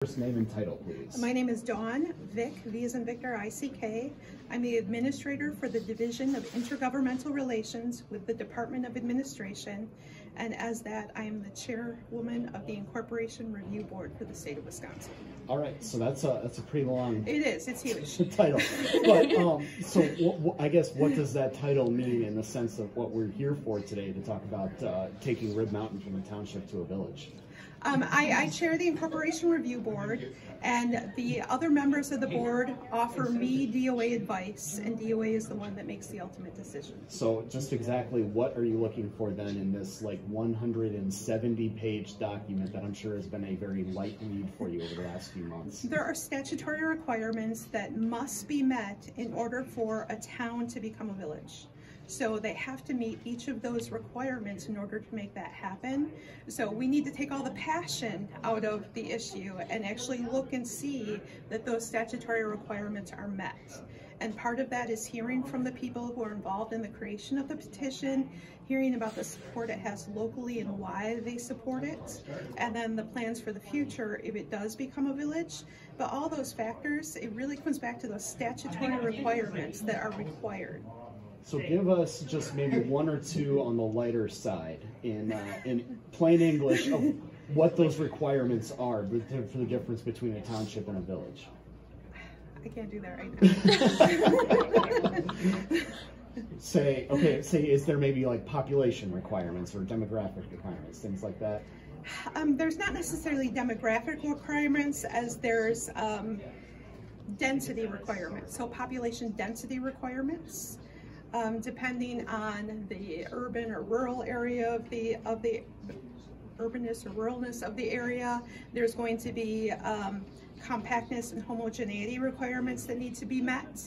First name and title, please. My name is Dawn Vick, V as in Victor, I-C-K. I'm the administrator for the Division of Intergovernmental Relations with the Department of Administration, and as that, I am the chairwoman of the Incorporation Review Board for the state of Wisconsin. All right, so that's a pretty long. It is. It's huge. Title, but so I guess what does that title mean in the sense of what we're here for today to talk about taking Rib Mountain from a township to a village? I chair the Incorporation Review Board, and the other members of the board offer me DOA advice, and DOA is the one that makes the ultimate decision. So just exactly what are you looking for then in this like 170-page document that I'm sure has been a very light read for you over the last few months? There are statutory requirements that must be met in order for a town to become a village. So they have to meet each of those requirements in order to make that happen. So we need to take all the passion out of the issue and actually look and see that those statutory requirements are met. And part of that is hearing from the people who are involved in the creation of the petition, hearing about the support it has locally and why they support it, and then the plans for the future if it does become a village. But all those factors, it really comes back to those statutory requirements that are required. So give us just maybe one or two on the lighter side in plain English of what those requirements are for the difference between a township and a village. I can't do that right now. Say, is there maybe like population requirements or demographic requirements, things like that? There's not necessarily demographic requirements as there's density requirements, so population density requirements. Depending on the urban or rural area of the urbanness or ruralness of the area, there's going to be compactness and homogeneity requirements that need to be met.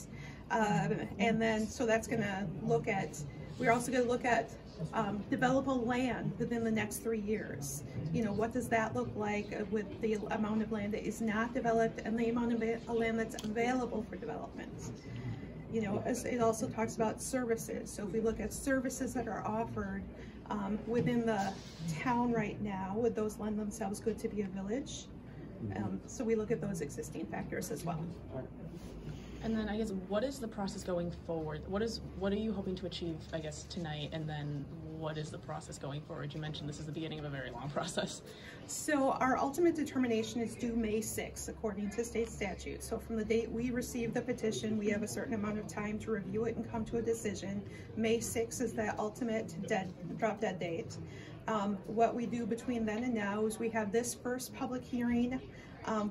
And then, so that's going to look at, we're also going to look at developable land within the next 3 years. You know, what does that look like with the amount of land that is not developed and the amount of land that's available for development? You know, it also talks about services. So if we look at services that are offered within the town right now, would those lend themselves good to be a village? So we look at those existing factors as well. And then I guess, what is the process going forward? What are you hoping to achieve, I guess, tonight? And then what is the process going forward? You mentioned this is the beginning of a very long process. So our ultimate determination is due May 6th, according to state statute. So from the date we receive the petition, we have a certain amount of time to review it and come to a decision. May 6th is that ultimate drop dead date. What we do between then and now is we have this first public hearing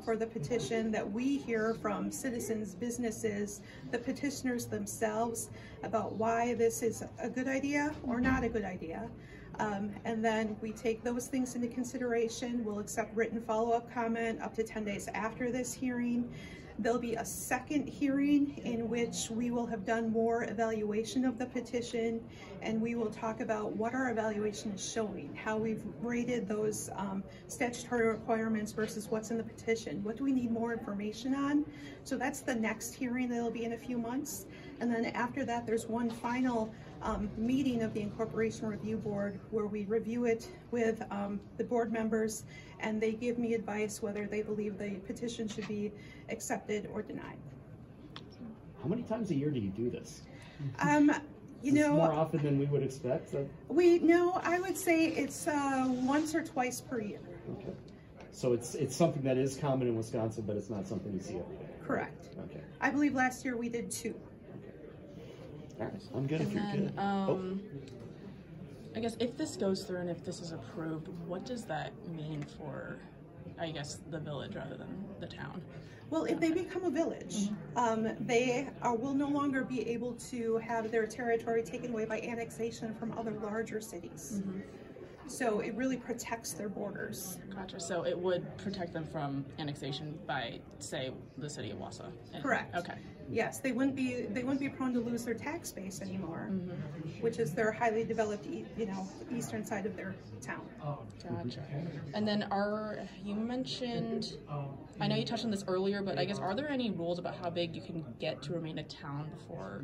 for the petition that we hear from citizens, businesses, the petitioners themselves about why this is a good idea or not a good idea. And then we take those things into consideration. We'll accept written follow-up comment up to 10 days after this hearing. There'll be a second hearing in which we will have done more evaluation of the petition, and we will talk about what our evaluation is showing, how we've rated those statutory requirements versus what's in the petition. What do we need more information on? So that's the next hearing that'll be in a few months. And then after that, there's one final meeting of the Incorporation Review Board where we review it with the board members, and they give me advice whether they believe the petition should be accepted or denied. How many times a year do you do this? You know, more often than we would expect? I would say it's once or twice per year. Okay. So it's something that is common in Wisconsin, but it's not something you see every day. Correct. Okay. I believe last year we did 2. All right. I'm good if you're good. I guess if this goes through and if this is approved, what does that mean for, I guess, the village rather than the town? Well, if they become a village, they will no longer be able to have their territory taken away by annexation from other larger cities. So it really protects their borders. Gotcha. So it would protect them from annexation by, say, the city of Wausau. Correct. Okay. Yes, they wouldn't be prone to lose their tax base anymore, which is their highly developed, eastern side of their town. Gotcha. And then you mentioned, I know you touched on this earlier, but I guess are there any rules about how big you can get to remain a town before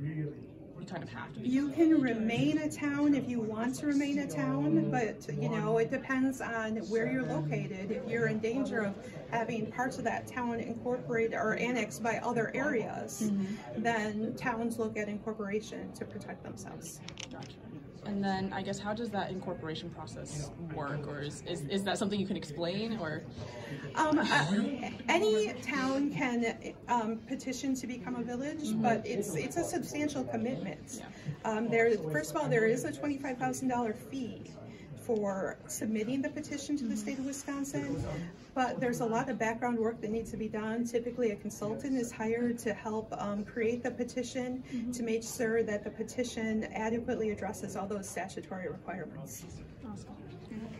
you kind of have to be? You can remain a town if you want to remain a town, but you know, it depends on where you're located. If you're in danger of having parts of that town incorporated or annexed by other areas, then towns look at incorporation to protect themselves. Gotcha. And then I guess how does that incorporation process work, or is that something you can explain, or? Any town can petition to become a village, but it's a substantial commitment. Yeah. First of all, there is a $25,000 fee for submitting the petition to the state of Wisconsin, but there's a lot of background work that needs to be done. Typically, a consultant is hired to help create the petition to make sure that the petition adequately addresses all those statutory requirements. Awesome.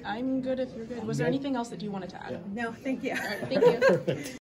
I'm good if you're good. Was there anything else that you wanted to add? No, thank you. All right, thank you.